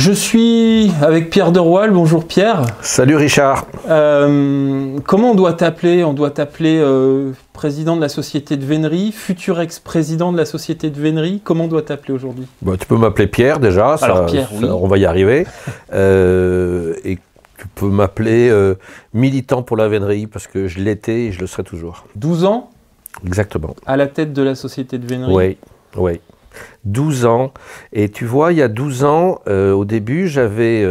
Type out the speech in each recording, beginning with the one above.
Je suis avec Pierre de Roal. Bonjour Pierre. Salut Richard. Comment on doit t'appeler? On doit t'appeler président de la société de vénerie, futur ex-président de la société de vénerie. Comment on doit t'appeler aujourd'hui? Bon, tu peux m'appeler Pierre déjà. Alors Pierre, oui. On va y arriver. Et tu peux m'appeler militant pour la vénerie parce que je l'étais et je le serai toujours. 12 ans? Exactement. À la tête de la société de vénerie? Oui, oui. 12 ans. Et tu vois, il y a 12 ans, au début, j'avais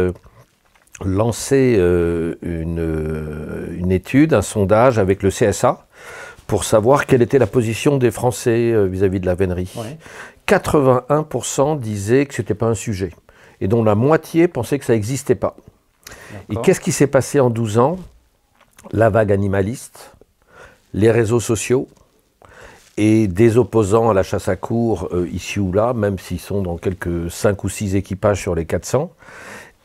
lancé une étude, un sondage avec le CSA pour savoir quelle était la position des Français vis-à-vis de la vénerie. Ouais. 81% disaient que ce n'était pas un sujet et dont la moitié pensait que ça n'existait pas. Et qu'est-ce qui s'est passé en 12 ans? La vague animaliste, les réseaux sociaux, et des opposants à la chasse à courre ici ou là, même s'ils sont dans quelques 5 ou 6 équipages sur les 400.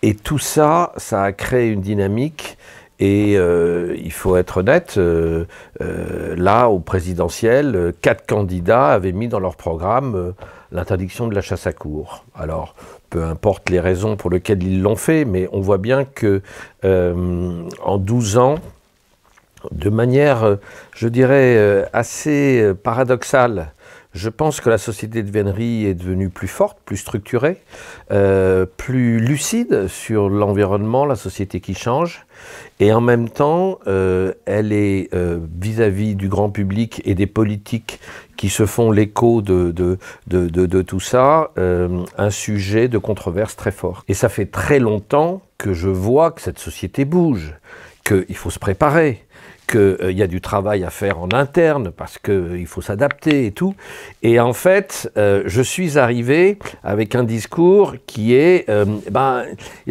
Et tout ça, ça a créé une dynamique. Et il faut être honnête, là, au présidentiel, 4 candidats avaient mis dans leur programme l'interdiction de la chasse à courre. Alors, peu importe les raisons pour lesquelles ils l'ont fait, mais on voit bien que en 12 ans, de manière, je dirais, assez paradoxale, je pense que la société de vénerie est devenue plus forte, plus structurée, plus lucide sur l'environnement, la société qui change. Et en même temps, elle est vis-à-vis du grand public et des politiques qui se font l'écho de tout ça, un sujet de controverse très fort. Et ça fait très longtemps que je vois que cette société bouge, qu'il faut se préparer, qu'il y a du travail à faire en interne parce qu'il faut s'adapter et tout. Et en fait, je suis arrivé avec un discours qui est, il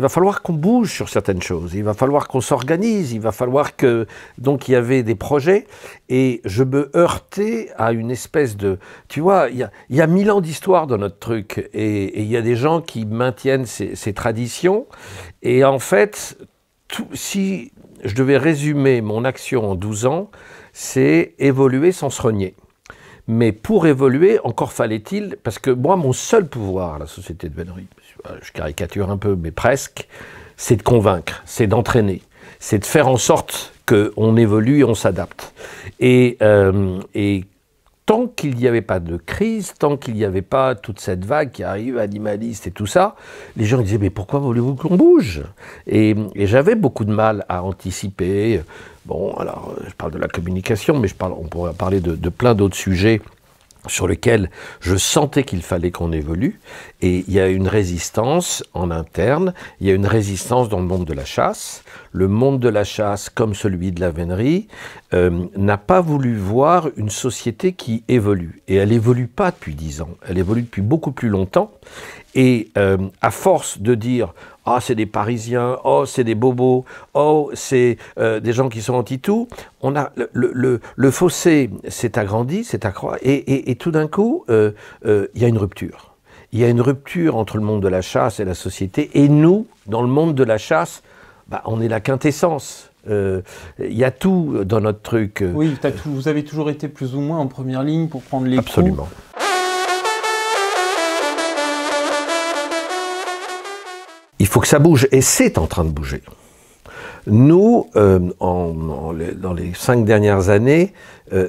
va falloir qu'on bouge sur certaines choses, il va falloir qu'on s'organise, il va falloir que... Donc il y avait des projets et je me heurtais à une espèce de... Tu vois, il y a 1000 ans d'histoire dans notre truc et il y a des gens qui maintiennent ces traditions. Et en fait, si je devais résumer mon action en 12 ans, c'est évoluer sans se renier. Mais pour évoluer, encore fallait-il, parce que moi, mon seul pouvoir à la société de vénerie, je caricature un peu, mais presque, c'est de convaincre, c'est d'entraîner, c'est de faire en sorte qu'on évolue et on s'adapte. Et tant qu'il n'y avait pas de crise, tant qu'il n'y avait pas toute cette vague qui arrive, animaliste et tout ça, les gens disaient « mais pourquoi voulez-vous qu'on bouge ?» Et j'avais beaucoup de mal à anticiper. Bon, alors, je parle de la communication, mais on pourrait parler de plein d'autres sujets sur lesquels je sentais qu'il fallait qu'on évolue. Et il y a une résistance en interne, il y a une résistance dans le monde de la chasse. Le monde de la chasse, comme celui de la vénerie, n'a pas voulu voir une société qui évolue. Et elle évolue pas depuis 10 ans, elle évolue depuis beaucoup plus longtemps. Et à force de dire « Ah, c'est des Parisiens, oh, c'est des bobos, oh, c'est des gens qui sont anti-tout », on a le fossé s'est agrandi, s'est accroît, et tout d'un coup, il y a une rupture. Il y a une rupture entre le monde de la chasse et la société, et nous, dans le monde de la chasse, on est la quintessence. Il y a tout dans notre truc. Oui, vous avez toujours été plus ou moins en première ligne pour prendre les coups. Absolument. Il faut que ça bouge, et c'est en train de bouger. Nous, dans les 5 dernières années,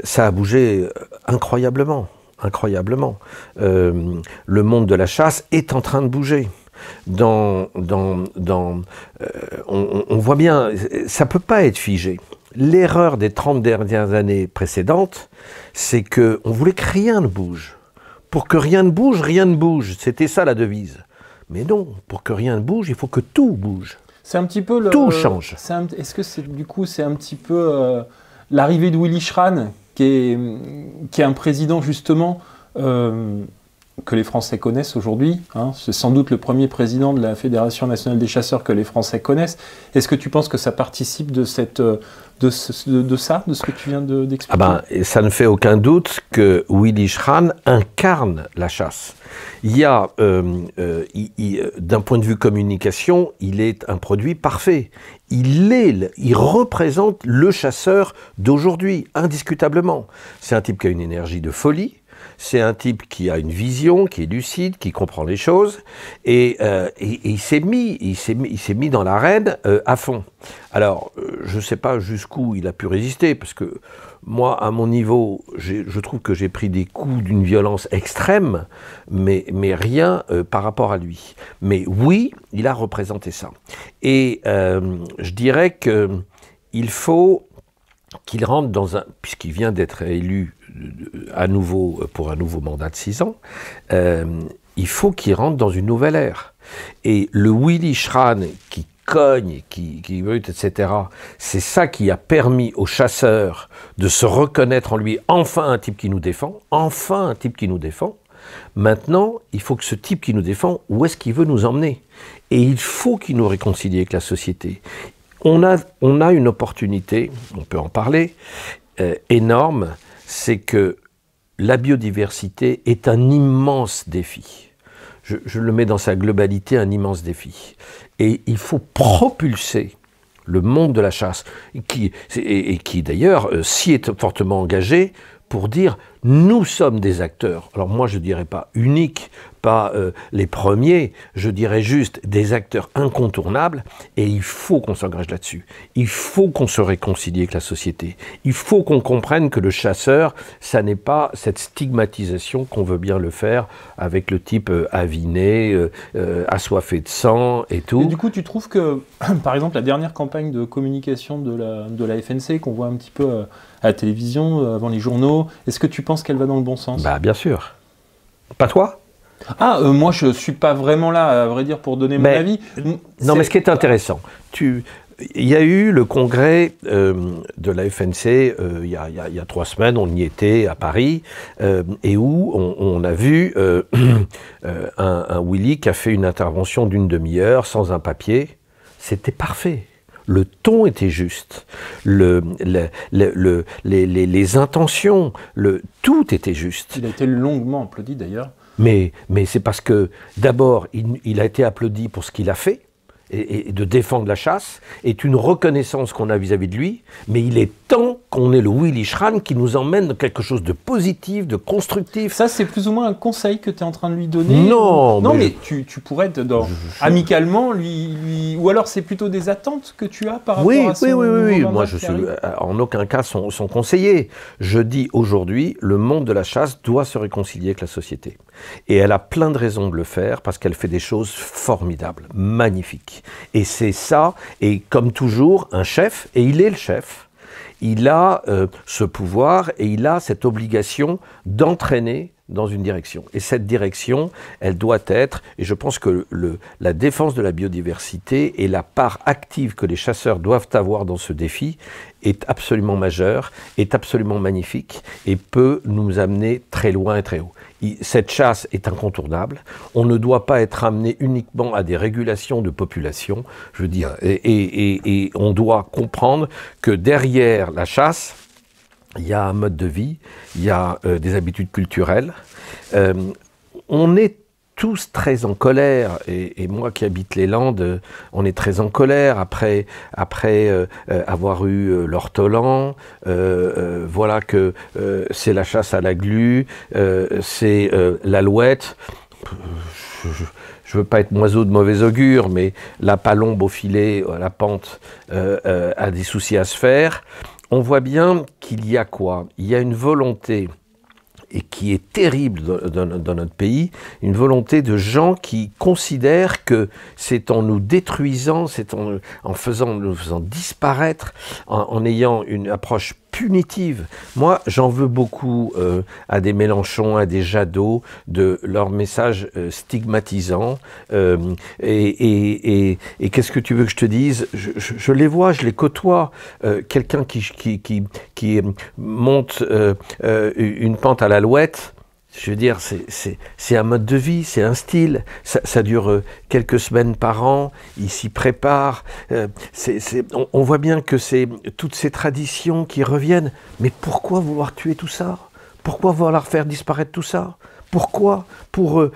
ça a bougé incroyablement, incroyablement. Le monde de la chasse est en train de bouger. On voit bien, ça ne peut pas être figé. L'erreur des 30 dernières années précédentes, c'est qu'on voulait que rien ne bouge. Pour que rien ne bouge, rien ne bouge. C'était ça la devise. Mais non, pour que rien ne bouge, il faut que tout bouge. C'est un petit peu tout change. Est-ce que du coup c'est un petit peu l'arrivée de Willy Schran, qui est un président justement que les Français connaissent aujourd'hui, hein. C'est sans doute le premier président de la Fédération nationale des chasseurs que les Français connaissent. Est-ce que tu penses que ça participe de ce que tu viens d'expliquer? Ça ne fait aucun doute que Willy Schran incarne la chasse. Il y a, d'un point de vue communication, il est un produit parfait. Il représente le chasseur d'aujourd'hui, indiscutablement. C'est un type qui a une énergie de folie. c'est un type qui a une vision, qui est lucide, qui comprend les choses, et il s'est mis dans l'arène à fond. Alors, je ne sais pas jusqu'où il a pu résister, parce que moi, à mon niveau, je trouve que j'ai pris des coups d'une violence extrême, mais rien par rapport à lui. Mais oui, il a représenté ça. Et je dirais qu'il faut qu'il rentre dans un... Puisqu'il vient d'être élu à nouveau pour un nouveau mandat de 6 ans, il faut qu'il rentre dans une nouvelle ère. Et le Willy Schran qui cogne, qui brute, etc., c'est ça qui a permis aux chasseurs de se reconnaître en lui, enfin un type qui nous défend, enfin un type qui nous défend. Maintenant, il faut que ce type qui nous défend, où est-ce qu'il veut nous emmener? Et il faut qu'il nous réconcilie avec la société. On a une opportunité, on peut en parler, énorme, c'est que la biodiversité est un immense défi. Je le mets dans sa globalité, un immense défi. Et il faut propulser le monde de la chasse, qui d'ailleurs s'y est fortement engagé pour dire « nous sommes des acteurs ». Alors moi je ne dirais pas uniques, pas les premiers, je dirais juste des acteurs incontournables, et il faut qu'on s'engage là-dessus. Il faut qu'on se réconcilie avec la société. Il faut qu'on comprenne que le chasseur, ça n'est pas cette stigmatisation qu'on veut bien le faire avec le type aviné, assoiffé de sang et tout. Et du coup, tu trouves que, par exemple, la dernière campagne de communication de la FNC, qu'on voit un petit peu à la télévision, avant les journaux, est-ce que tu penses qu'elle va dans le bon sens? Bah bien sûr. Pas toi? Moi je suis pas vraiment là, à vrai dire, pour donner mon avis. Non, mais ce qui est intéressant, il y a eu le congrès de la FNC il y a 3 semaines, on y était à Paris, et où on a vu un Willy qui a fait une intervention d'une demi-heure sans un papier. C'était parfait. Le ton était juste, les intentions, tout était juste. Il a été longuement applaudi d'ailleurs. Mais c'est parce que, d'abord, il a été applaudi pour ce qu'il a fait, et de défendre la chasse, est une reconnaissance qu'on a vis-à-vis de lui, mais il est temps qu'on ait le Willy Schran qui nous emmène dans quelque chose de positif, de constructif. Ça, c'est plus ou moins un conseil que tu es en train de lui donner? Non, mais tu pourrais, amicalement, lui... Ou alors c'est plutôt des attentes que tu as par rapport à son... Oui. Moi, je suis en aucun cas son conseiller. Je dis aujourd'hui, le monde de la chasse doit se réconcilier avec la société. Et elle a plein de raisons de le faire, parce qu'elle fait des choses formidables, magnifiques. Et c'est ça, et comme toujours, un chef, et il est le chef, il a ce pouvoir et il a cette obligation d'entraîner dans une direction. Et cette direction, elle doit être, et je pense que la défense de la biodiversité et la part active que les chasseurs doivent avoir dans ce défi est absolument majeure, est absolument magnifique et peut nous amener très loin et très haut. Cette chasse est incontournable. On ne doit pas être amené uniquement à des régulations de population, je veux dire, et on doit comprendre que derrière la chasse, il y a un mode de vie, il y a des habitudes culturelles. On est tous très en colère, et moi qui habite les Landes, on est très en colère après avoir eu l'ortolan, voilà que c'est la chasse à la glu, c'est l'alouette. Je veux pas être oiseau de mauvais augure, mais la palombe au filet, à la pente, a des soucis à se faire. On voit bien qu'il y a quoi? Il y a une volonté, et qui est terrible dans notre pays, une volonté de gens qui considèrent que c'est en nous détruisant, c'est en nous faisant disparaître, en ayant une approche punitive. Moi, j'en veux beaucoup à des Mélenchon, à des Jadot, de leurs messages stigmatisants. Et qu'est-ce que tu veux que je te dise? Je les vois, je les côtoie. Quelqu'un qui monte une pente à l'alouette, je veux dire, c'est un mode de vie, c'est un style. Ça dure quelques semaines par an, il s'y prépare. On voit bien que c'est toutes ces traditions qui reviennent. Mais pourquoi vouloir tuer tout ça? Pourquoi vouloir faire disparaître tout ça? Pourquoi? Pour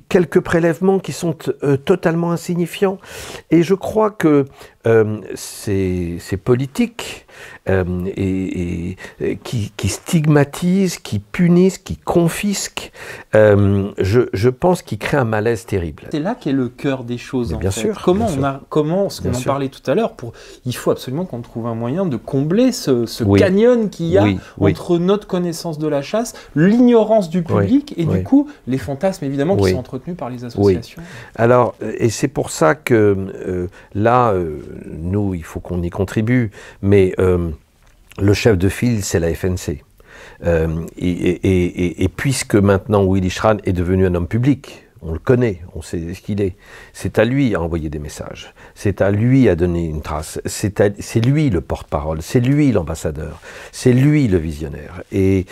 quelques prélèvements qui sont totalement insignifiants. Et je crois que ces politiques qui stigmatisent, qui punissent, qui confisquent, je pense qu'ils créent un malaise terrible. C'est là qu'est le cœur des choses. Bien sûr. Comment, ce qu'on en parlait tout à l'heure, il faut absolument qu'on trouve un moyen de combler ce canyon qu'il y a entre notre connaissance de la chasse, l'ignorance du public et du coup les fantasmes évidemment qui sont entretenus par les associations. Alors, et c'est pour ça que là, nous, il faut qu'on y contribue, mais le chef de file, c'est la FNC. Et puisque maintenant Willy Schran est devenu un homme public, on le connaît, on sait ce qu'il est. C'est à lui à envoyer des messages, c'est à lui à donner une trace, c'est lui le porte-parole, c'est lui l'ambassadeur, c'est lui le visionnaire. Et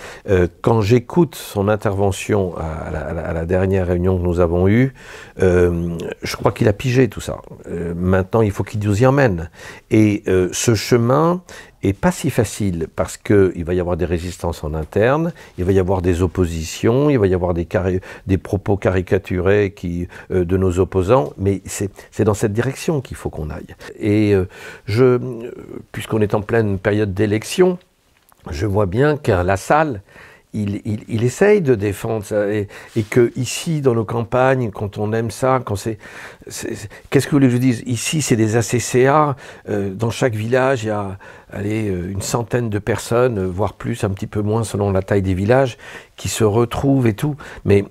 quand j'écoute son intervention à la dernière réunion que nous avons eue, je crois qu'il a pigé tout ça. Maintenant, il faut qu'il nous y emmène. Et ce chemin est pas si facile parce qu'il va y avoir des résistances en interne, il va y avoir des oppositions, il va y avoir des propos caricaturés de nos opposants, mais c'est dans cette direction qu'il faut qu'on aille. Et puisqu'on est en pleine période d'élection, je vois bien qu'à la salle, il essaye de défendre ça, et que ici, dans nos campagnes, quand on aime ça, qu'est-ce que vous voulez que je dise? Ici, c'est des ACCA, dans chaque village, il y a une centaine de personnes, voire plus, un petit peu moins selon la taille des villages, qui se retrouvent et tout. Mais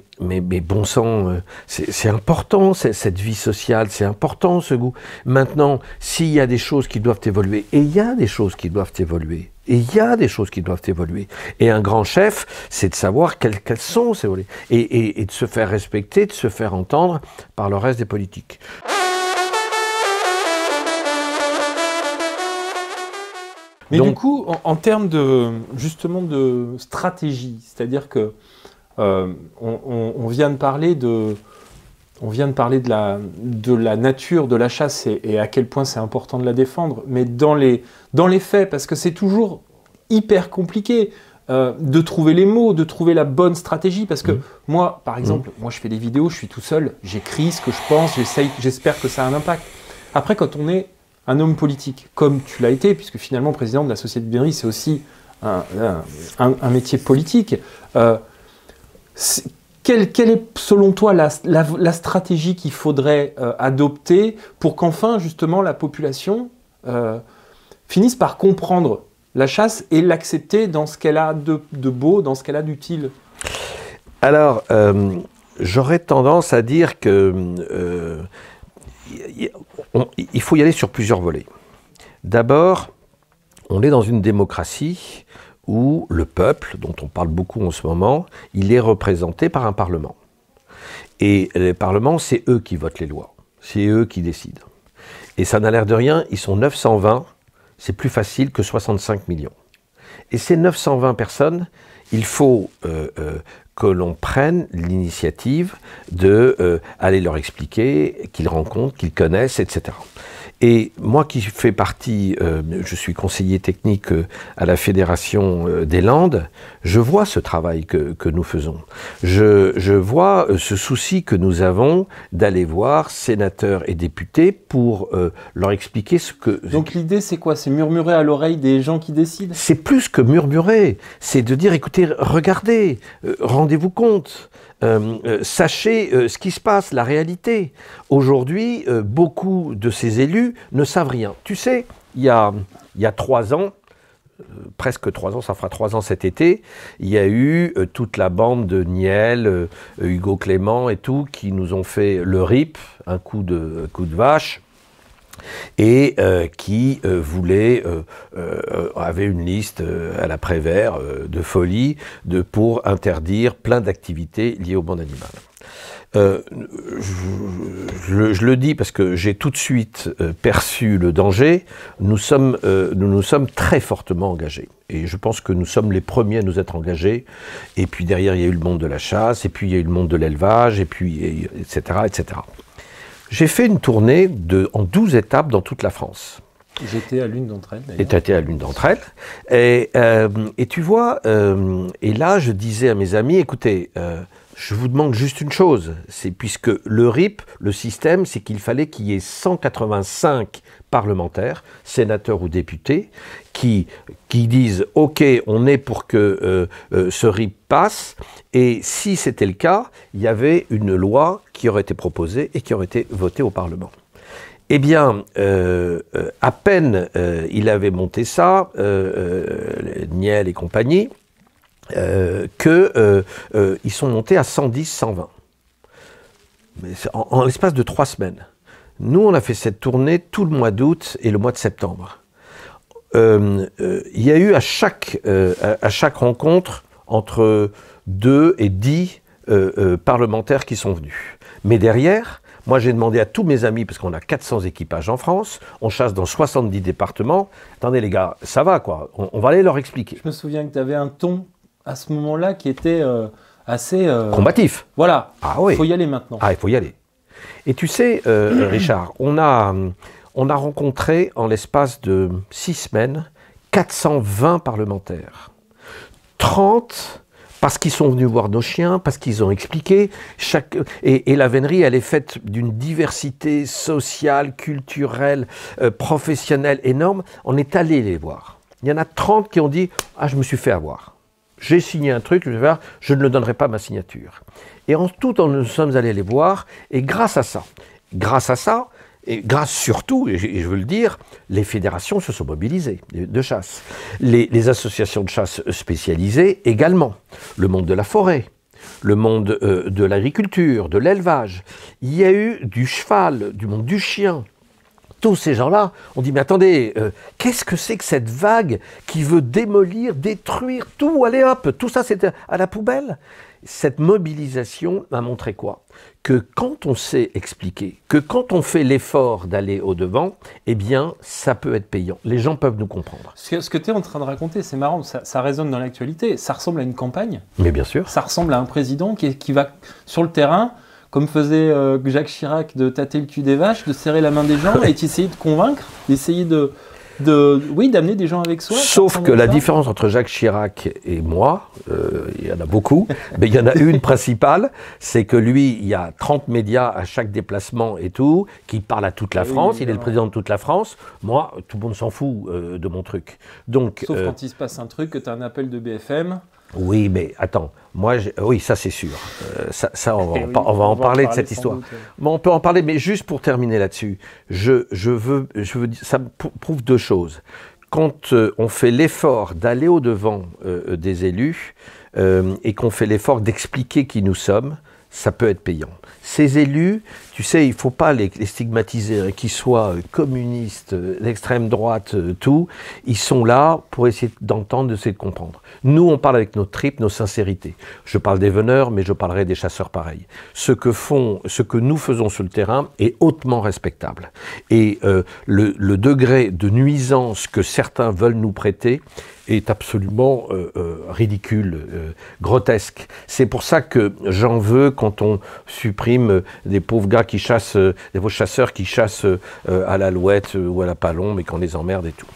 bon sang, c'est important cette vie sociale, c'est important ce goût. Maintenant, s'il y a des choses qui doivent évoluer, et il y a des choses qui doivent évoluer, et un grand chef, c'est de savoir quelles sont ces volets, et de se faire respecter, de se faire entendre par le reste des politiques. Mais donc, du coup, en termes justement de stratégie, c'est-à-dire que on vient de parler de la nature de la chasse et à quel point c'est important de la défendre, mais dans les faits, parce que c'est toujours hyper compliqué de trouver les mots, de trouver la bonne stratégie, parce que moi, par exemple, moi je fais des vidéos, je suis tout seul, j'écris ce que je pense, j'espère que ça a un impact. Après, quand on est un homme politique, comme tu l'as été, puisque finalement président de la Société de Berry, c'est aussi un métier politique, quelle est, selon toi, la stratégie qu'il faudrait adopter pour qu'enfin, justement, la population finisse par comprendre la chasse et l'accepter dans ce qu'elle a de beau, dans ce qu'elle a d'utile? Alors, j'aurais tendance à dire que il faut y aller sur plusieurs volets. D'abord, on est dans une démocratie où le peuple, dont on parle beaucoup en ce moment, il est représenté par un parlement. Et les parlements, c'est eux qui votent les lois, c'est eux qui décident. Et ça n'a l'air de rien, ils sont 920, c'est plus facile que 65 millions. Et ces 920 personnes, il faut que l'on prenne l'initiative d'aller leur expliquer, qu'ils rencontrent, qu'ils connaissent, etc. Et moi qui fais partie, je suis conseiller technique à la Fédération des Landes, je vois ce travail que nous faisons. Je vois ce souci que nous avons d'aller voir sénateurs et députés pour leur expliquer ce que... Donc l'idée c'est quoi? C'est murmurer à l'oreille des gens qui décident? C'est plus que murmurer, c'est de dire écoutez, regardez, rendez-vous compte. Sachez ce qui se passe, la réalité. Aujourd'hui, beaucoup de ces élus ne savent rien. Tu sais, il y a 3 ans, presque 3 ans, ça fera 3 ans cet été, il y a eu toute la bande de Niel, Hugo Clément et tout, qui nous ont fait le RIP, un coup de vache, et qui avait une liste à la Prévert de folie pour interdire plein d'activités liées au monde animal. Je le dis parce que j'ai tout de suite perçu le danger. Nous nous sommes très fortement engagés. Et je pense que nous sommes les premiers à nous être engagés. Et puis derrière, il y a eu le monde de la chasse, et puis il y a eu le monde de l'élevage, et puis etc., etc. J'ai fait une tournée en 12 étapes dans toute la France. J'étais à l'une d'entre elles, d'ailleurs. Et tu étais à l'une d'entre elles. Et tu vois, et là, je disais à mes amis, écoutez, je vous demande juste une chose, c'est puisque le RIP, le système, c'est qu'il fallait qu'il y ait 185 parlementaires, sénateurs ou députés, qui disent « Ok, on est pour que ce RIP passe », et si c'était le cas, il y avait une loi qui aurait été proposée et qui aurait été votée au Parlement. Eh bien, à peine il avait monté ça, Niel et compagnie, qu'ils sont montés à 110, 120. Mais en l'espace de 3 semaines. Nous, on a fait cette tournée tout le mois d'août et le mois de septembre. Il y a eu à chaque rencontre entre 2 et 10 parlementaires qui sont venus. Mais derrière, moi j'ai demandé à tous mes amis, parce qu'on a 400 équipages en France, on chasse dans 70 départements. Attendez les gars, ça va quoi, on va aller leur expliquer. Je me souviens que tu avais un ton à ce moment-là qui était assez... combatif. Voilà, ah, oui. Il faut y aller maintenant. Ah, il faut y aller. Et tu sais, Richard, on a rencontré en l'espace de 6 semaines 420 parlementaires. 30 parce qu'ils sont venus voir nos chiens, parce qu'ils ont expliqué. Et la vénerie, elle est faite d'une diversité sociale, culturelle, professionnelle énorme. On est allé les voir. Il y en a 30 qui ont dit « Ah, je me suis fait avoir. J'ai signé un truc, je ne le donnerai pas ma signature. » Et en tout, nous sommes allés les voir, et grâce à ça, et grâce surtout, et je veux le dire, les fédérations se sont mobilisées de chasse. Les associations de chasse spécialisées également. Le monde de la forêt, le monde de l'agriculture, de l'élevage. Il y a eu du cheval, du monde du chien. Tous ces gens-là ont dit, mais attendez, qu'est-ce que c'est que cette vague qui veut démolir, détruire tout, allez hop, tout ça c'est à la poubelle? Cette mobilisation m'a montré quoi? Que quand on sait expliquer, que quand on fait l'effort d'aller au-devant, eh bien, ça peut être payant. Les gens peuvent nous comprendre. Ce que tu es en train de raconter, c'est marrant, ça résonne dans l'actualité. Ça ressemble à une campagne. Mais bien sûr. Ça ressemble à un président qui va sur le terrain, comme faisait Jacques Chirac, de tâter le cul des vaches, de serrer la main des gens et d'essayer de convaincre, d'essayer d'amener des gens avec soi. Sauf que la différence entre Jacques Chirac et moi, il y en a beaucoup, mais il y en a une principale, c'est que lui, il y a 30 médias à chaque déplacement et tout, qui parlent à toute la France, il est le président de toute la France. Moi, tout le monde s'en fout de mon truc. Donc, sauf quand il se passe un truc, que tu as un appel de BFM. Oui, mais attends, oui, ça c'est sûr. On va en parler de cette histoire. Bon, on peut en parler, mais juste pour terminer là-dessus, je veux dire, ça prouve 2 choses. Quand on fait l'effort d'aller au-devant des élus et qu'on fait l'effort d'expliquer qui nous sommes, ça peut être payant. Ces élus, tu sais, il ne faut pas les stigmatiser, qu'ils soient communistes, l'extrême droite, tout. Ils sont là pour essayer d'entendre, d'essayer de comprendre. Nous, on parle avec nos tripes, nos sincérités. Je parle des veneurs, mais je parlerai des chasseurs pareils. Ce que nous faisons sur le terrain est hautement respectable. Et le degré de nuisance que certains veulent nous prêter est absolument ridicule, grotesque. C'est pour ça que j'en veux quand on supprime des pauvres gars qui chassent, des chasseurs qui chassent à l'alouette ou à la palombe et qu'on les emmerde et tout.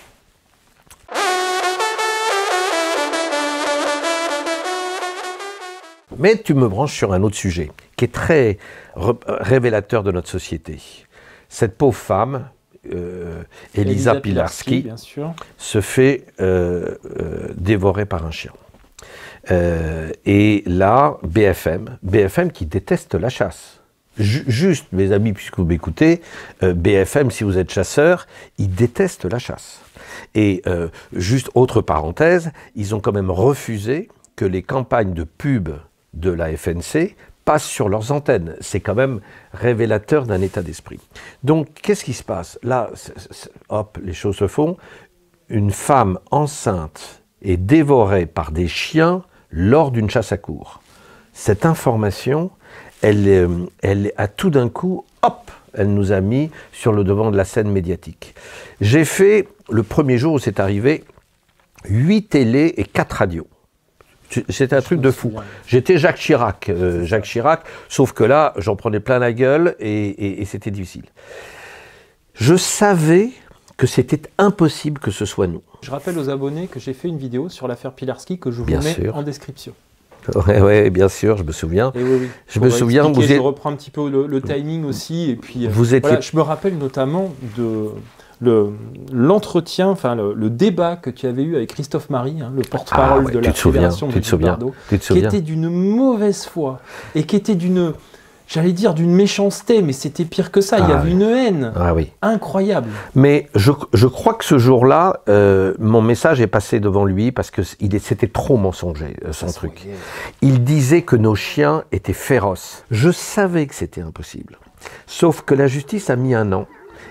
Mais tu me branches sur un autre sujet qui est très révélateur de notre société. Cette pauvre femme, Elisa Pilarski, bien sûr, se fait dévorer par un chien. Et là, BFM qui déteste la chasse. Juste, mes amis, puisque vous m'écoutez, BFM, si vous êtes chasseur, ils détestent la chasse. Et juste autre parenthèse, ils ont quand même refusé que les campagnes de pub de la FNC passent sur leurs antennes. C'est quand même révélateur d'un état d'esprit. Donc, qu'est-ce qui se passe? Là, hop, les choses se font. Une femme enceinte est dévorée par des chiens lors d'une chasse à courre. Cette information, elle a tout d'un coup, hop, elle nous a mis sur le devant de la scène médiatique. J'ai fait, le premier jour où c'est arrivé, 8 télés et 4 radios. C'était un truc de fou. J'étais Jacques Chirac, sauf que là, j'en prenais plein la gueule et c'était difficile. Je savais que c'était impossible que ce soit nous. Je rappelle aux abonnés que j'ai fait une vidéo sur l'affaire Pilarski que je vous mets en description. Oui, bien sûr, je me souviens. Et oui, oui. Je me souviens. Je reprends un petit peu le timing aussi. Et puis, voilà, je me rappelle notamment de l'entretien, enfin le débat que tu avais eu avec Christophe Marie, hein, le porte-parole de la Fédération de Judo, qui était d'une mauvaise foi et qui était j'allais dire d'une méchanceté, mais c'était pire que ça. Il y avait une haine incroyable. Mais je crois que ce jour-là, mon message est passé devant lui parce que c'était trop mensonger, son truc. Il disait que nos chiens étaient féroces. Je savais que c'était impossible. Sauf que la justice a mis 1 an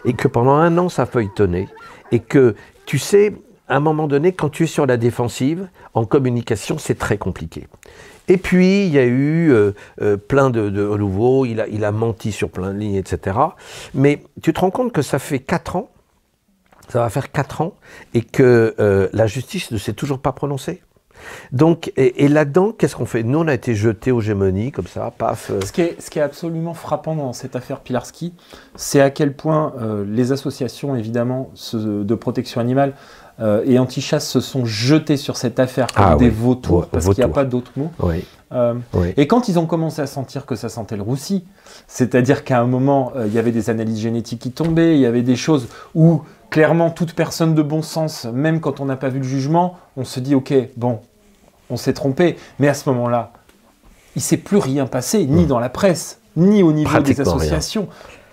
et que pendant 1 an, ça feuilletonnait. Et que, tu sais, à un moment donné, quand tu es sur la défensive, en communication, c'est très compliqué. Et puis, il y a eu plein de nouveaux, il a menti sur plein de lignes, etc. Mais tu te rends compte que ça fait 4 ans, ça va faire 4 ans, et que la justice ne s'est toujours pas prononcée. Donc, et là-dedans, qu'est-ce qu'on fait? Nous, on a été jetés aux gémonies, comme ça, paf. Ce qui est absolument frappant dans cette affaire Pilarski, c'est à quel point les associations, évidemment, de protection animale, et anti-chasse se sont jetés sur cette affaire comme des vautours, parce qu'il n'y a pas d'autre mot. Et quand ils ont commencé à sentir que ça sentait le roussi, c'est-à-dire qu'à un moment, il y avait des analyses génétiques qui tombaient, il y avait des choses où, clairement, toute personne de bon sens, même quand on n'a pas vu le jugement, on se dit « Ok, bon, on s'est trompé ». Mais à ce moment-là, il ne s'est plus rien passé, ni dans la presse, ni au niveau des associations.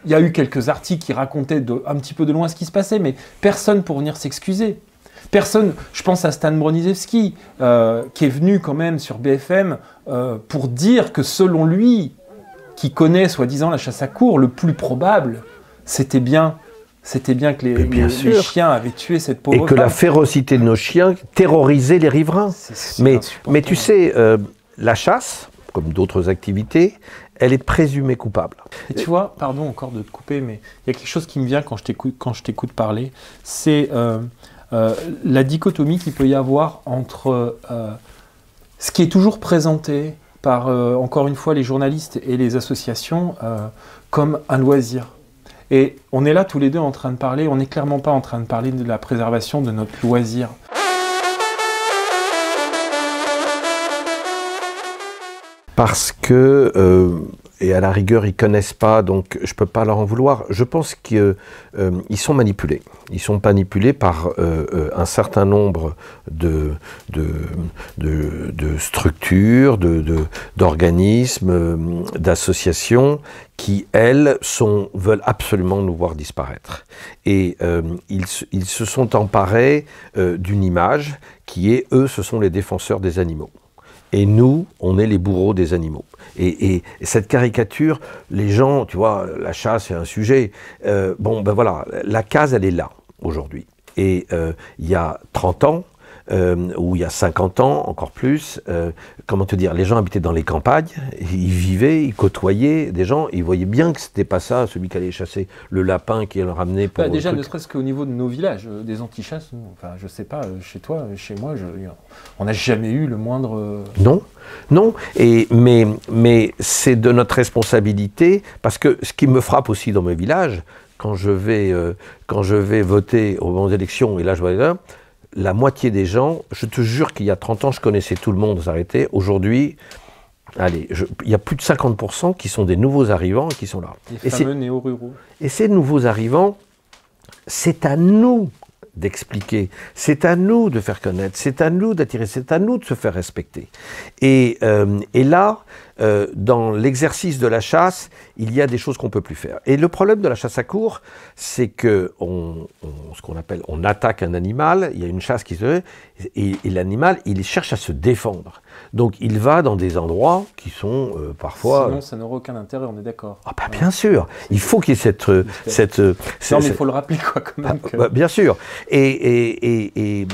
Il y a eu quelques articles qui racontaient un petit peu de loin ce qui se passait, mais personne pour venir s'excuser. Personne, je pense à Stan Broniszewski, qui est venu quand même sur BFM pour dire que selon lui, qui connaît soi-disant la chasse à courre, le plus probable, c'était bien que les chiens avaient tué cette pauvre femme. Et que la férocité de nos chiens terrorisait les riverains. Mais tu sais, la chasse, comme d'autres activités, elle est présumée coupable. Et tu vois, pardon encore de te couper, mais il y a quelque chose qui me vient quand je t'écoute parler, c'est la dichotomie qu'il peut y avoir entre ce qui est toujours présenté par, encore une fois, les journalistes et les associations comme un loisir. Et on est là tous les deux en train de parler, on n'est clairement pas en train de parler de la préservation de notre loisir. Parce que, et à la rigueur, ils ne connaissent pas, donc je ne peux pas leur en vouloir. Je pense qu'ils sont manipulés. Ils sont manipulés par un certain nombre de structures, d'organismes, d'associations qui, elles, veulent absolument nous voir disparaître. Et ils se sont emparés d'une image qui est, eux, ce sont les défenseurs des animaux. Et nous, on est les bourreaux des animaux. Et cette caricature, les gens, tu vois, la chasse, c'est un sujet. Bon, ben voilà, la case, elle est là, aujourd'hui. Et il y a 30 ans, ou il y a 50 ans, encore plus, comment te dire, les gens habitaient dans les campagnes, ils vivaient, ils côtoyaient des gens, ils voyaient bien que c'était pas ça, celui qui allait chasser le lapin qui le ramenait pour... déjà, ne serait-ce qu'au niveau de nos villages, des anti-chasses, enfin, je sais pas, chez toi, chez moi, on n'a jamais eu le moindre... Non, non, mais c'est de notre responsabilité, parce que ce qui me frappe aussi dans mes villages, quand je vais voter aux élections, et là je vois là, la moitié des gens, je te jure qu'il y a 30 ans, je connaissais tout le monde s'arrêter. Aujourd'hui, allez, il y a plus de 50% qui sont des nouveaux arrivants et qui sont là. Les fameux néo-ruraux. Et ces nouveaux arrivants, c'est à nous d'expliquer, c'est à nous de faire connaître, c'est à nous d'attirer, c'est à nous de se faire respecter. Et là, dans l'exercice de la chasse, il y a des choses qu'on ne peut plus faire. Et le problème de la chasse à courre, c'est que ce qu'on appelle, on attaque un animal, il y a une chasse qui se fait, et l'animal, il cherche à se défendre. Donc il va dans des endroits qui sont parfois... Sinon, ça n'aura aucun intérêt, on est d'accord. Ah bah bien sûr, il faut qu'il y ait cette... non, mais il faut le rappeler, quoi, quand même. Que... Bah, bien sûr. Mais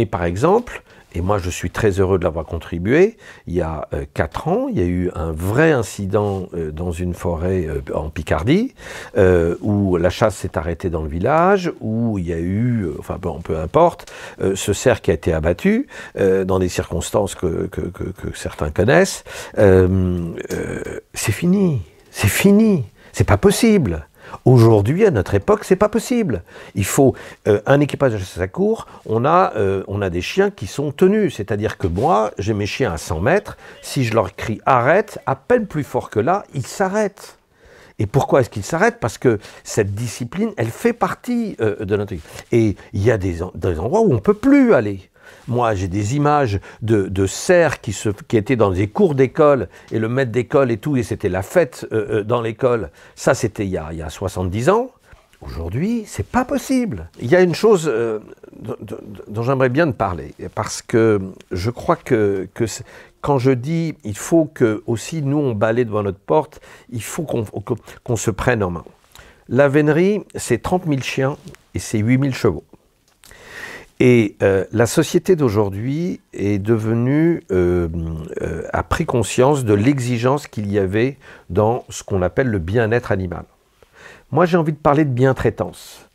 par exemple... Et moi, je suis très heureux de l'avoir contribué. Il y a 4 ans, il y a eu un vrai incident dans une forêt en Picardie, où la chasse s'est arrêtée dans le village, où il y a eu, enfin bon, peu importe, ce cerf qui a été abattu, dans des circonstances que certains connaissent. C'est fini, c'est fini, c'est pas possible. Aujourd'hui, à notre époque, c'est pas possible. Il faut un équipage de chasse à courre. On a des chiens qui sont tenus. C'est-à-dire que moi, j'ai mes chiens à 100 mètres. Si je leur crie « arrête », à peine plus fort que là, ils s'arrêtent. Et pourquoi est-ce qu'ils s'arrêtent? Parce que cette discipline, elle fait partie de notre... Et il y a des endroits où on ne peut plus aller. Moi, j'ai des images de cerfs qui étaient dans des cours d'école, et le maître d'école et tout, et c'était la fête dans l'école. Ça, c'était il y a 70 ans. Aujourd'hui, c'est pas possible. Il y a une chose dont j'aimerais bien te parler, parce que je crois que quand je dis il faut que aussi nous on balaye devant notre porte, il faut qu'on se prenne en main. La vénerie, c'est 30 000 chiens et c'est 8 000 chevaux. Et la société d'aujourd'hui est devenue, a pris conscience de l'exigence qu'il y avait dans ce qu'on appelle le bien-être animal. Moi, j'ai envie de parler de bien-traitance.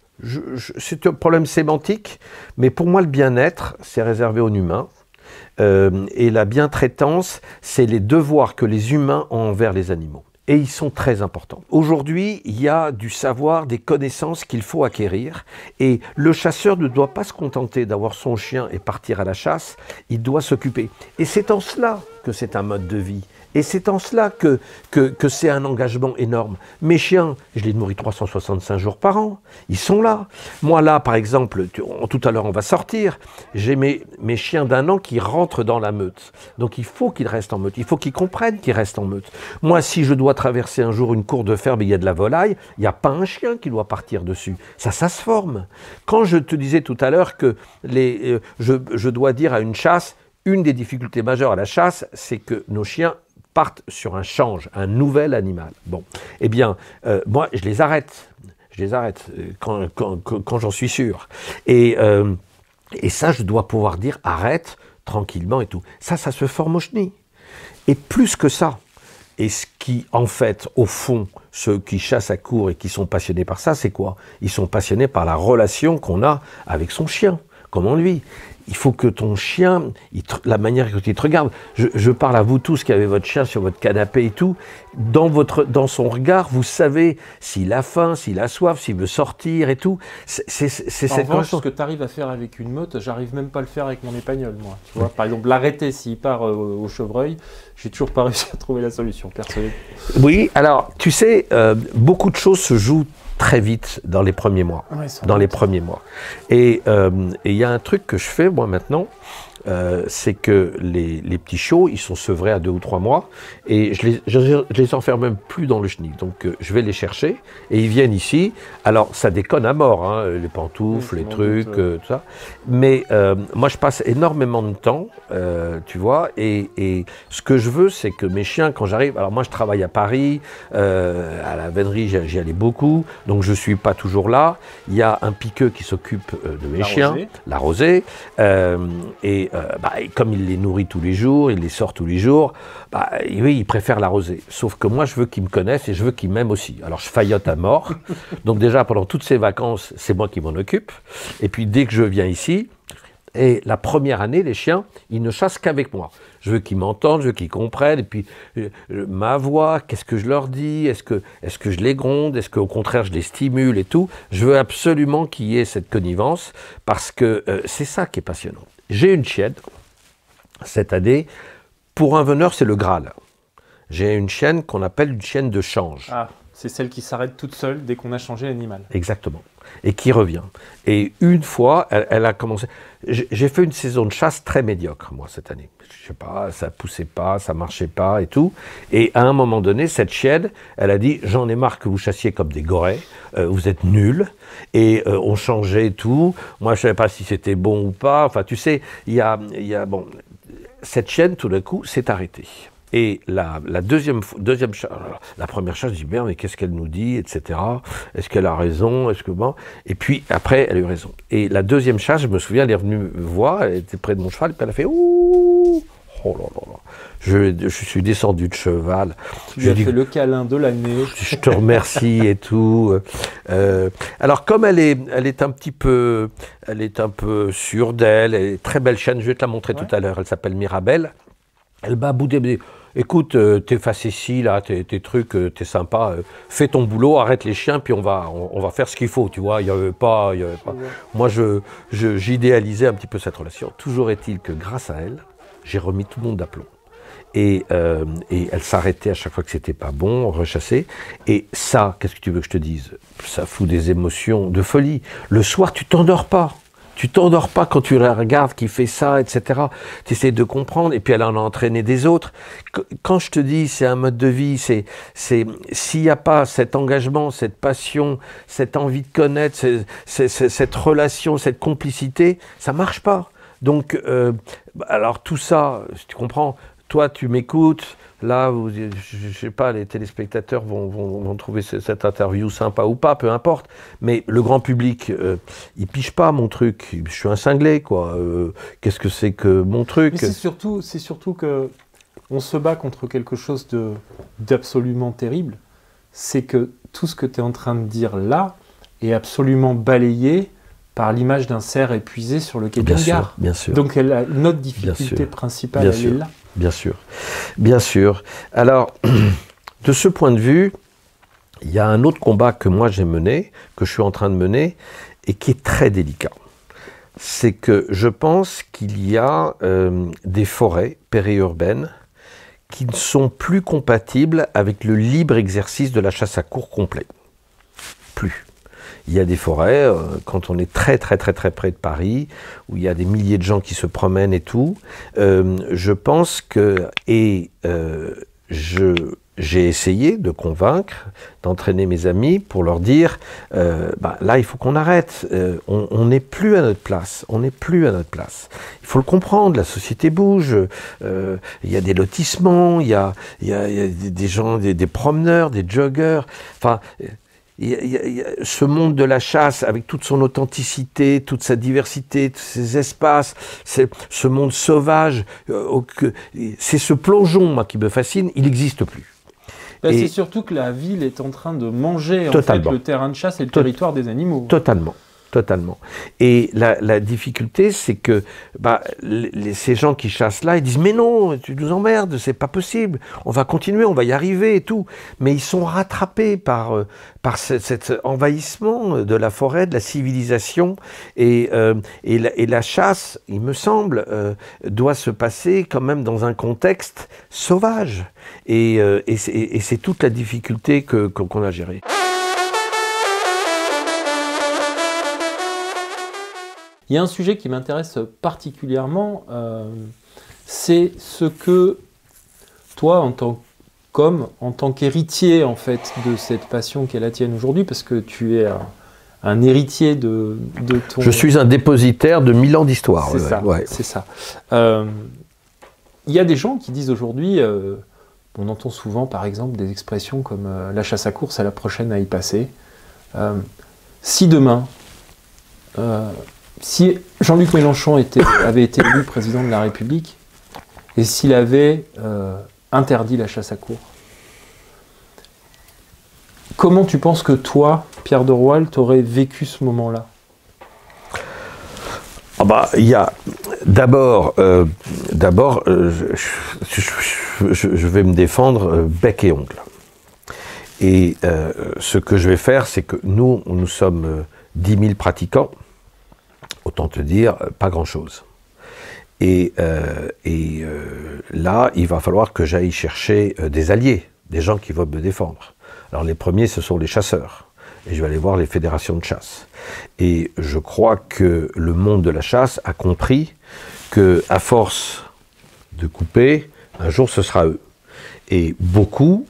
C'est un problème sémantique, mais pour moi, le bien-être, c'est réservé aux humains. Et la bien-traitance, c'est les devoirs que les humains ont envers les animaux. Et ils sont très importants. Aujourd'hui, il y a du savoir, des connaissances qu'il faut acquérir. Et le chasseur ne doit pas se contenter d'avoir son chien et partir à la chasse. Il doit s'occuper. Et c'est en cela que c'est un mode de vie. Et c'est en cela que c'est un engagement énorme. Mes chiens, je les nourris 365 jours par an. Ils sont là. Moi, là, par exemple, tout à l'heure, on va sortir. J'ai mes chiens d'1 an qui rentrent dans la meute. Donc, il faut qu'ils restent en meute. Il faut qu'ils comprennent qu'ils restent en meute. Moi, si je dois traverser un jour une cour de ferme et il y a de la volaille, il n'y a pas un chien qui doit partir dessus. Ça se forme. Quand je te disais tout à l'heure que je dois dire à une chasse, une des difficultés majeures à la chasse, c'est que nos chiens partent sur un change, un nouvel animal. Bon, eh bien, moi, je les arrête. Je les arrête quand j'en suis sûr. Et ça, je dois pouvoir dire arrête tranquillement et tout. Ça se forme au chenil. Et plus que ça, et ce qui, en fait, au fond, ceux qui chassent à courre et qui sont passionnés par ça, c'est quoi? Ils sont passionnés par la relation qu'on a avec son chien, comme on lui. Il faut que ton chien, la manière dont il te regarde, je parle à vous tous qui avez votre chien sur votre canapé et tout, dans son regard, vous savez s'il a faim, s'il a soif, s'il veut sortir et tout. C'est cette revanche, ce que tu arrives à faire avec une meute, j'arrive même pas à le faire avec mon épagnol, moi. Tu vois, par exemple, l'arrêter s'il part au chevreuil, j'ai toujours pas réussi à trouver la solution, personnellement. Oui, alors, tu sais, beaucoup de choses se jouent très vite dans les premiers mois. Ouais, Et il y a un truc que je fais, moi, maintenant, c'est que les petits chiots, ils sont sevrés à 2 ou 3 mois, et je les enferme même plus dans le chenil. Donc, je vais les chercher, et ils viennent ici. Alors, ça déconne à mort, hein, les pantoufles, les trucs, tout ça. Mais moi, je passe énormément de temps, tu vois, et ce que je veux, c'est que mes chiens, quand j'arrive... Alors, moi, je travaille à Paris, à la vénerie, j'y allais beaucoup, donc je ne suis pas toujours là. Il y a un piqueux qui s'occupe de mes chiens, la rosée, et comme il les nourrit tous les jours, il les sort tous les jours, oui, il préfère la rosée. Sauf que moi, je veux qu'ils me connaissent et je veux qu'ils m'aiment aussi. Alors, je faillote à mort. Donc déjà, pendant toutes ces vacances, c'est moi qui m'en occupe. Et puis, dès que je viens ici, et la première année, les chiens, ils ne chassent qu'avec moi. Je veux qu'ils m'entendent, je veux qu'ils comprennent. Et puis, ma voix, qu'est-ce que je leur dis? Est-ce que je les gronde? Est-ce qu'au contraire, je les stimule et tout? Je veux absolument qu'il y ait cette connivence parce que c'est ça qui est passionnant. J'ai une chienne, cette année, pour un veneur, c'est le Graal. J'ai une chienne qu'on appelle une chienne de change. Ah, c'est celle qui s'arrête toute seule dès qu'on a changé l'animal. Exactement. Et qui revient. Et une fois, elle a commencé... J'ai fait une saison de chasse très médiocre, moi, cette année. Je sais pas, ça poussait pas, ça marchait pas et tout. Et à un moment donné, cette chienne, elle a dit « J'en ai marre que vous chassiez comme des gorées, vous êtes nuls. » Et on changeait tout. Moi, je savais pas si c'était bon ou pas. Enfin, tu sais, bon, cette chienne, tout d'un coup, s'est arrêtée. Et la première chasse, je dis, merde, mais qu'est-ce qu'elle nous dit, etc. Est-ce qu'elle a raison? Est-ce que bon? Et puis, après, elle a eu raison. Et la deuxième chasse, je me souviens, elle est venue me voir, elle était près de mon cheval, et puis elle a fait, ouh! Oh là là là. Je suis descendu de cheval. Tu lui as fait le câlin de l'année. Je te remercie et tout. Alors, comme elle est un peu sûre d'elle, elle est très belle chienne, je vais te la montrer tout à l'heure, elle s'appelle Mirabelle. Elle m'a boudé. Écoute, t'es facétie, là, tes trucs, t'es sympa, fais ton boulot, arrête les chiens, puis on va faire ce qu'il faut, tu vois. Il y avait pas. Ouais. Moi, j'idéalisais un petit peu cette relation. Toujours est-il que grâce à elle, j'ai remis tout le monde d'aplomb. Et elle s'arrêtait à chaque fois que c'était pas bon, rechassait. Et ça, qu'est-ce que tu veux que je te dise? Ça fout des émotions de folie. Le soir, tu t'endors pas. Tu t'endors pas quand tu la regardes qui fait ça, etc. Tu essaies de comprendre, et puis elle en a entraîné des autres. Quand je te dis c'est un mode de vie, s'il n'y a pas cet engagement, cette passion, cette envie de connaître, cette relation, cette complicité, ça marche pas. Donc, alors tout ça, tu comprends, toi tu m'écoutes, là, je sais pas, les téléspectateurs vont trouver cette interview sympa ou pas, peu importe. Mais le grand public, il pige pas mon truc. Je suis un cinglé, quoi. Qu'est-ce que c'est que mon truc? Mais c'est surtout que on se bat contre quelque chose d'absolument terrible. C'est que tout ce que tu es en train de dire là est absolument balayé par l'image d'un cerf épuisé sur le quai d'une gare. Bien sûr. Donc notre difficulté principale, elle est là. Bien sûr, bien sûr. Alors, de ce point de vue, il y a un autre combat que moi j'ai mené, que je suis en train de mener, et qui est très délicat. C'est que je pense qu'il y a des forêts périurbaines qui ne sont plus compatibles avec le libre exercice de la chasse à courre complet. Plus. Il y a des forêts, quand on est très près de Paris, où il y a des milliers de gens qui se promènent et tout, je pense que, j'ai essayé de convaincre, d'entraîner mes amis pour leur dire, là il faut qu'on arrête, on n'est plus à notre place, on n'est plus à notre place. Il faut le comprendre, la société bouge, il y a des lotissements, il y a des gens, des promeneurs, des joggeurs, enfin... ce monde de la chasse, avec toute son authenticité, toute sa diversité, tous ses espaces, ce monde sauvage, c'est ce plongeon, moi, qui me fascine, il n'existe plus. C'est surtout que la ville est en train de manger en fait, le terrain de chasse et le territoire des animaux. Totalement. Et la difficulté, c'est que ces gens qui chassent là, ils disent « Mais non, tu nous emmerdes, c'est pas possible, on va continuer, on va y arriver et tout. » Mais ils sont rattrapés par cet envahissement de la forêt, de la civilisation. Et la chasse, il me semble, doit se passer quand même dans un contexte sauvage. Et c'est toute la difficulté qu'on a gérée. Il y a un sujet qui m'intéresse particulièrement, c'est ce que toi, en tant qu'héritier en fait de cette passion qui est la tienne aujourd'hui, parce que tu es un héritier de ton... Je suis un dépositaire de 1000 ans d'histoire. C'est ça, ouais. C'est ça. Il y a des gens qui disent aujourd'hui, on entend souvent par exemple des expressions comme la chasse à course à la prochaine à y passer. Si demain... si Jean-Luc Mélenchon avait été élu président de la République et s'il avait interdit la chasse à courre, comment tu penses que toi, Pierre de Roal, t'aurais vécu ce moment-là? Il y a d'abord, je vais me défendre bec et ongle. Et ce que je vais faire, c'est que nous sommes 10 000 pratiquants. Autant te dire, pas grand-chose. Et là, il va falloir que j'aille chercher des alliés, des gens qui vont me défendre. Alors les premiers, ce sont les chasseurs. Et je vais aller voir les fédérations de chasse. Et je crois que le monde de la chasse a compris qu'à force de couper, un jour ce sera eux. Et beaucoup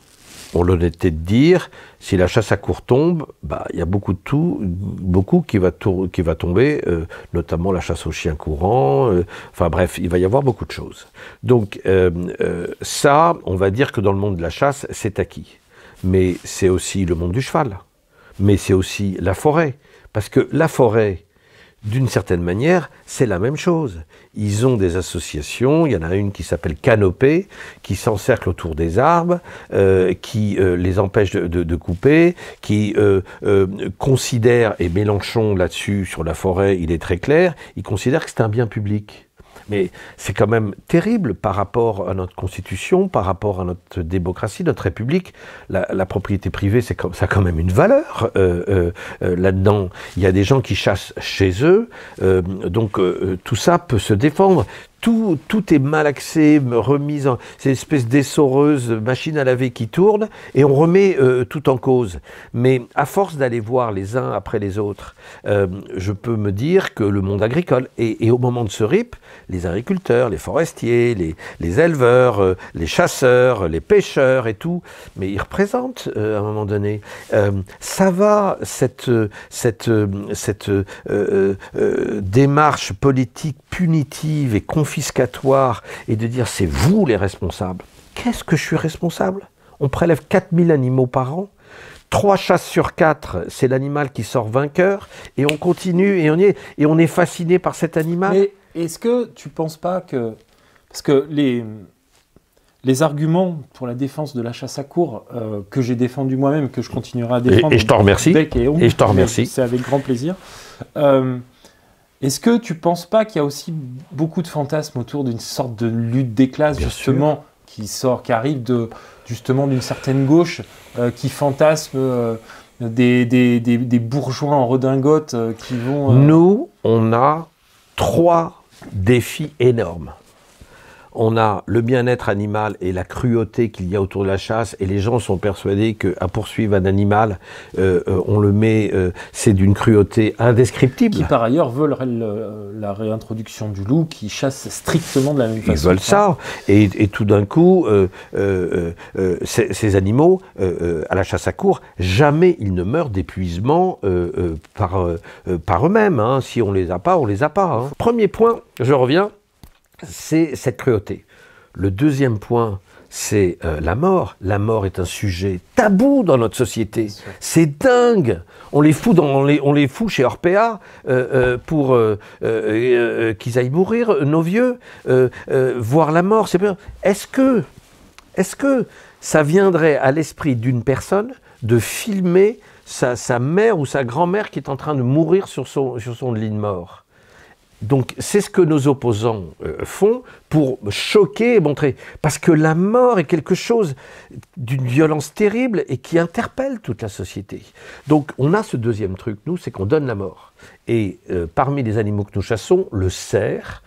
ont l'honnêteté de dire, si la chasse à courre tombe, il y a beaucoup qui va tomber, notamment la chasse aux chiens courants, enfin bref, il va y avoir beaucoup de choses. Donc ça, on va dire que dans le monde de la chasse, c'est acquis. Mais c'est aussi le monde du cheval, mais c'est aussi la forêt, parce que la forêt, d'une certaine manière, c'est la même chose. Ils ont des associations, il y en a une qui s'appelle Canopée, qui s'encercle autour des arbres, qui les empêche de couper, qui considère, et Mélenchon là-dessus, sur la forêt, il est très clair, il considère que c'est un bien public. Mais c'est quand même terrible par rapport à notre constitution, par rapport à notre démocratie, notre république. La propriété privée, ça a quand même une valeur. Là-dedans, il y a des gens qui chassent chez eux, donc tout ça peut se défendre. Tout est malaxé, remis en... C'est une espèce d'essoreuse machine à laver qui tourne, et on remet tout en cause. Mais à force d'aller voir les uns après les autres, je peux me dire que le monde agricole, et au moment de ce RIP, les agriculteurs, les forestiers, les éleveurs, les chasseurs, les pêcheurs et tout, mais ils représentent à un moment donné. Ça va, cette démarche politique punitive et confiscatoire, et de dire c'est vous les responsables. Qu'est-ce que je suis responsable? On prélève 4000 animaux par an, 3 chasses sur 4, c'est l'animal qui sort vainqueur, et on continue, et on est fasciné par cet animal. Mais est-ce que tu ne penses pas que... Parce que les arguments pour la défense de la chasse à courre, que j'ai défendu moi-même, que je continuerai à défendre... Et je t'en remercie. Et je t'en remercie. C'est avec grand plaisir. Est-ce que tu ne penses pas qu'il y a aussi beaucoup de fantasmes autour d'une sorte de lutte des classes, Bien justement, qui arrive justement d'une certaine gauche, qui fantasme des bourgeois en redingote qui vont... Nous, on a 3 défis énormes. On a le bien-être animal et la cruauté qu'il y a autour de la chasse, et les gens sont persuadés qu'à poursuivre un animal, on le met, c'est d'une cruauté indescriptible. Qui par ailleurs veulent la réintroduction du loup, qui chasse strictement de la même façon. Ils veulent ça, et tout d'un coup, ces animaux, à la chasse à courre, jamais ils ne meurent d'épuisement par eux-mêmes. Hein. Si on les a pas, on les a pas. Hein. Premier point, je reviens, c'est cette cruauté. Le deuxième point, c'est la mort. La mort est un sujet tabou dans notre société. C'est dingue. On les fout chez Orpea pour qu'ils aillent mourir, nos vieux. Voir la mort, c'est bien. Est-ce que ça viendrait à l'esprit d'une personne de filmer sa mère ou sa grand-mère qui est en train de mourir sur son lit de mort? Donc c'est ce que nos opposants font pour choquer et montrer. Parce que la mort est quelque chose d'une violence terrible et qui interpelle toute la société. Donc on a ce deuxième truc, nous, c'est qu'on donne la mort. Et parmi les animaux que nous chassons, le cerf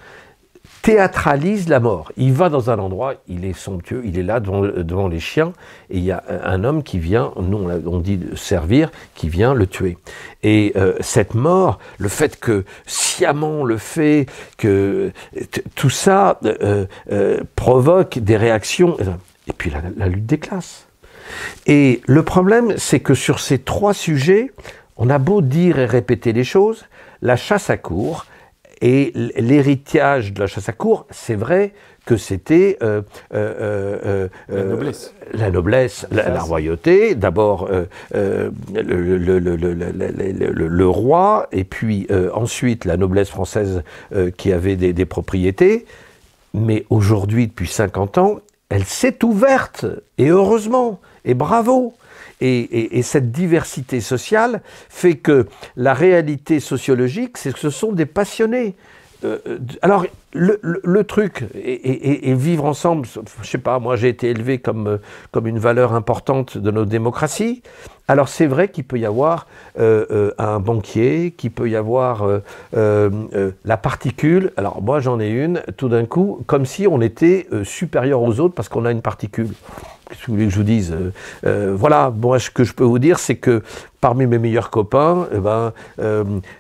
théâtralise la mort. Il va dans un endroit, il est somptueux, il est là devant les chiens, et il y a un homme qui vient, nous on dit de servir, qui vient le tuer. Et cette mort, le fait que sciemment le fait, que tout ça provoque des réactions, et puis la lutte des classes. Et le problème, c'est que sur ces 3 sujets, on a beau dire et répéter les choses, la chasse à courre, et l'héritage de la chasse à courre, c'est vrai que c'était la noblesse, la royauté, d'abord le roi, et puis ensuite la noblesse française qui avait des propriétés. Mais aujourd'hui, depuis 50 ans, elle s'est ouverte, et heureusement, et bravo. Et cette diversité sociale fait que la réalité sociologique, c'est que ce sont des passionnés. Alors, le truc, et vivre ensemble, je sais pas, moi j'ai été élevé comme une valeur importante de nos démocraties. Alors c'est vrai qu'il peut y avoir un banquier, qu'il peut y avoir la particule. Alors moi j'en ai une, tout d'un coup, comme si on était supérieur aux autres parce qu'on a une particule. Qu'est-ce que vous voulez que je vous dise? Voilà, moi ce que je peux vous dire, c'est que parmi mes meilleurs copains,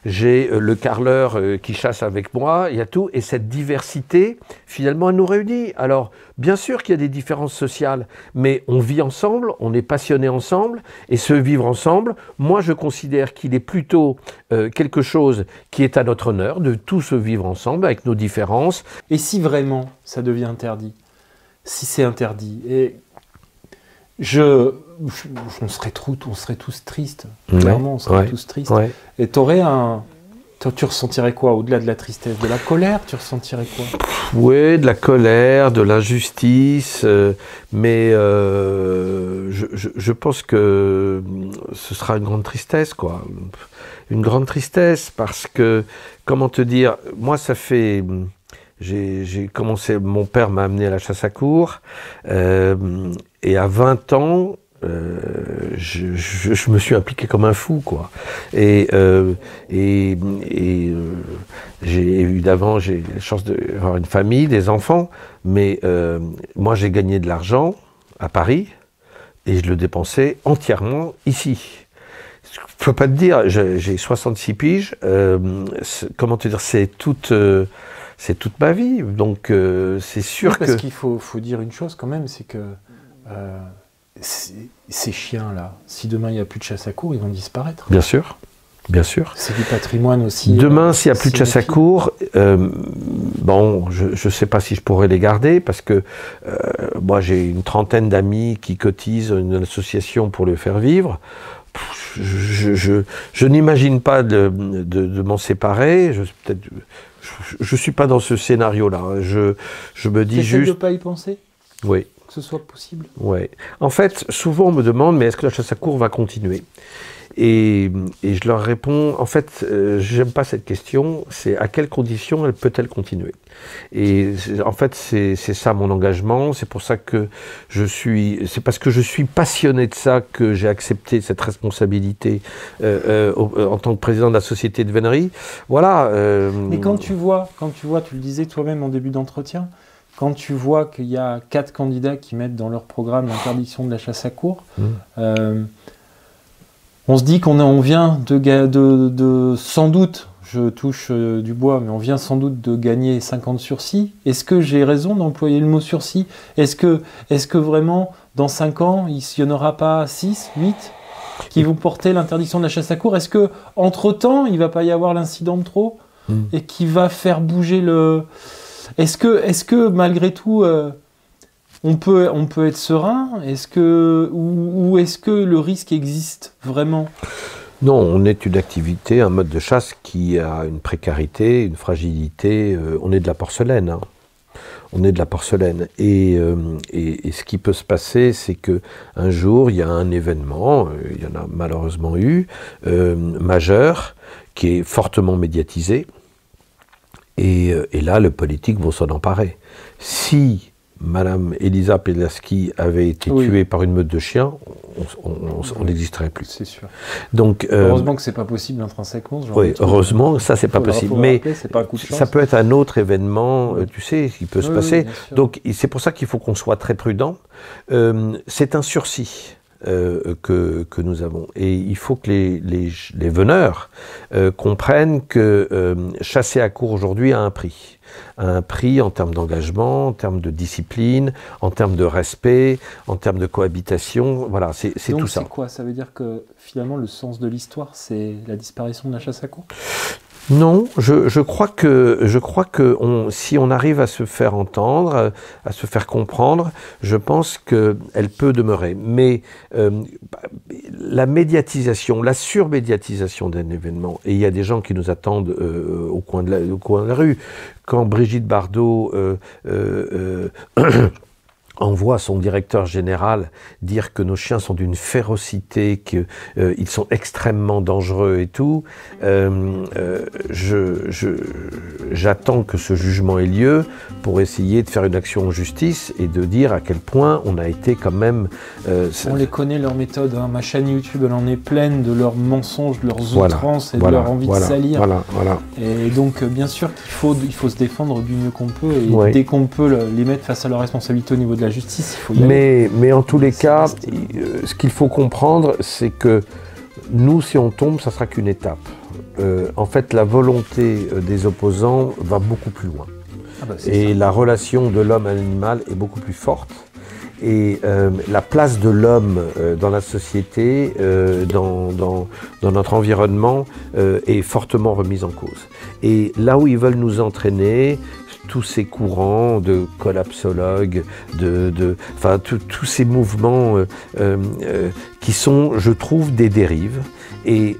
j'ai le carleur qui chasse avec moi, il y a tout, et cette diversité, finalement, elle nous réunit. Alors, bien sûr qu'il y a des différences sociales, mais on vit ensemble, on est passionnés ensemble, et ce vivre ensemble, moi je considère qu'il est plutôt quelque chose qui est à notre honneur, de tous se vivre ensemble avec nos différences. Et si vraiment ça devient interdit? Si c'est interdit, et on serait tous tristes, clairement, on serait tous tristes. Ouais. Et tu ressentirais quoi au-delà de la tristesse? De la colère? Tu ressentirais quoi? Oui, de la colère, de l'injustice, mais je pense que ce sera une grande tristesse, quoi. Une grande tristesse, parce que, comment te dire, moi ça fait j'ai commencé, mon père m'a amené à la chasse à courre, et à 20 ans, je me suis impliqué comme un fou, quoi. Et évidemment, j'ai la chance d'avoir une famille, des enfants, mais moi, j'ai gagné de l'argent à Paris, et je le dépensais entièrement ici. Je ne peux pas te dire, j'ai 66 piges, comment te dire, c'est toute ma vie, donc c'est sûr que... Parce qu'il faut dire une chose quand même, c'est que ces chiens-là, si demain il n'y a plus de chasse à courre, ils vont disparaître. Bien sûr, bien sûr. C'est du patrimoine aussi. Demain, s'il n'y a plus de chasse à courre, bon, je ne sais pas si je pourrais les garder, parce que moi j'ai une trentaine d'amis qui cotisent une association pour le faire vivre. Je n'imagine pas de m'en séparer. Je ne suis pas dans ce scénario-là. Je me dis juste... de ne pas y penser? Oui. Que ce soit possible? Oui. En fait, souvent on me demande, mais est-ce que la chasse à courre va continuer? Et je leur réponds, en fait, j'aime pas cette question, c'est à quelles conditions elle peut-elle continuer? Et en fait, c'est ça mon engagement, c'est pour ça que c'est parce que je suis passionné de ça que j'ai accepté cette responsabilité en tant que président de la société de vénerie. Voilà. Mais quand tu vois, tu le disais toi-même en début d'entretien, quand tu vois qu'il y a 4 candidats qui mettent dans leur programme l'interdiction de la chasse à courre, on se dit qu'on vient de sans doute, je touche du bois, mais on vient sans doute de gagner 50 sursis. Est-ce que j'ai raison d'employer le mot sursis? Est-ce que vraiment, dans 5 ans, il n'y en aura pas 6, 8 qui vont porter l'interdiction de la chasse à courre? Est-ce que entre-temps, il ne va pas y avoir l'incident de trop et qui va faire bouger le... Est-ce que malgré tout... on peut être serein, ou est-ce que le risque existe vraiment? Non, on est une activité, un mode de chasse qui a une précarité, une fragilité. On est de la porcelaine. Hein. On est de la porcelaine. Et ce qui peut se passer, c'est qu'un jour, il y a un événement, il y en a malheureusement eu, majeur, qui est fortement médiatisé. Et là, le politique va s'en emparer. Si Madame Elisa Pelaski avait été tuée par une meute de chiens, on n'existerait plus. C'est sûr. Donc, heureusement que c'est pas possible intrinsèquement. Oui, heureusement, ça c'est pas possible. Mais pas un coup de chance. Ça peut être un autre événement, tu sais, qui peut se passer. Donc c'est pour ça qu'il faut qu'on soit très prudent. C'est un sursis. Que nous avons. Et il faut que les veneurs comprennent que chasser à courre aujourd'hui a un prix. Un prix en termes d'engagement, en termes de discipline, en termes de respect, en termes de cohabitation. Voilà, c'est tout ça. Donc c'est quoi? Ça veut dire que finalement le sens de l'histoire, c'est la disparition de la chasse à courre? Non, je crois que si on arrive à se faire entendre, à se faire comprendre, je pense qu'elle peut demeurer. Mais la médiatisation, la surmédiatisation d'un événement, et il y a des gens qui nous attendent au coin de la rue. Quand Brigitte Bardot envoie son directeur général dire que nos chiens sont d'une férocité, qu'ils sont extrêmement dangereux et tout, j'attends que ce jugement ait lieu pour essayer de faire une action en justice et de dire à quel point on a été quand même... on les connaît, leurs méthodes, hein. Ma chaîne YouTube, elle en est pleine de leurs mensonges, de leurs outrances et de leur envie de salir. Et donc, bien sûr qu'il faut se défendre du mieux qu'on peut, et dès qu'on peut les mettre face à leurs responsabilités au niveau de la justice, il faut y aller. Mais en tous les cas, ce qu'il faut comprendre, c'est que nous, si on tombe, ça sera qu'une étape. En fait, la volonté des opposants va beaucoup plus loin. Et la relation de l'homme à l'animal est beaucoup plus forte. Et la place de l'homme dans la société, dans notre environnement, est fortement remise en cause. Et là où ils veulent nous entraîner, tous ces courants de collapsologues, enfin tous ces mouvements qui sont, je trouve, des dérives. Et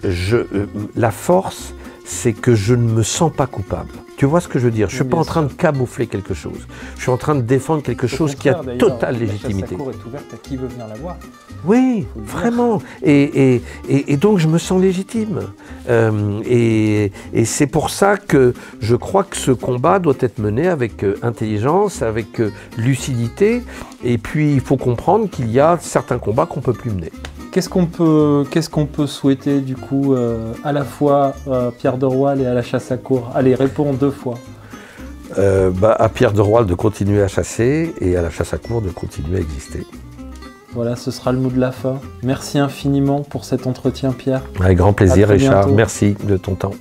la force, c'est que je ne me sens pas coupable. Tu vois ce que je veux dire? Je ne suis pas en train de camoufler quelque chose. Je suis en train de défendre quelque chose qui a totale légitimité. La chasse à cour est ouverte à qui veut venir la voir. Oui, vraiment. Et donc je me sens légitime. Et c'est pour ça que je crois que ce combat doit être mené avec intelligence, avec lucidité. Et puis il faut comprendre qu'il y a certains combats qu'on ne peut plus mener. Qu'est-ce qu'on peut souhaiter du coup à la fois à Pierre de Roial et à la chasse à cour? Allez, réponds 2 fois. À Pierre de Roial de continuer à chasser et à la chasse à cour de continuer à exister. Voilà, ce sera le mot de la fin. Merci infiniment pour cet entretien, Pierre. Avec grand plaisir, Richard. Merci de ton temps.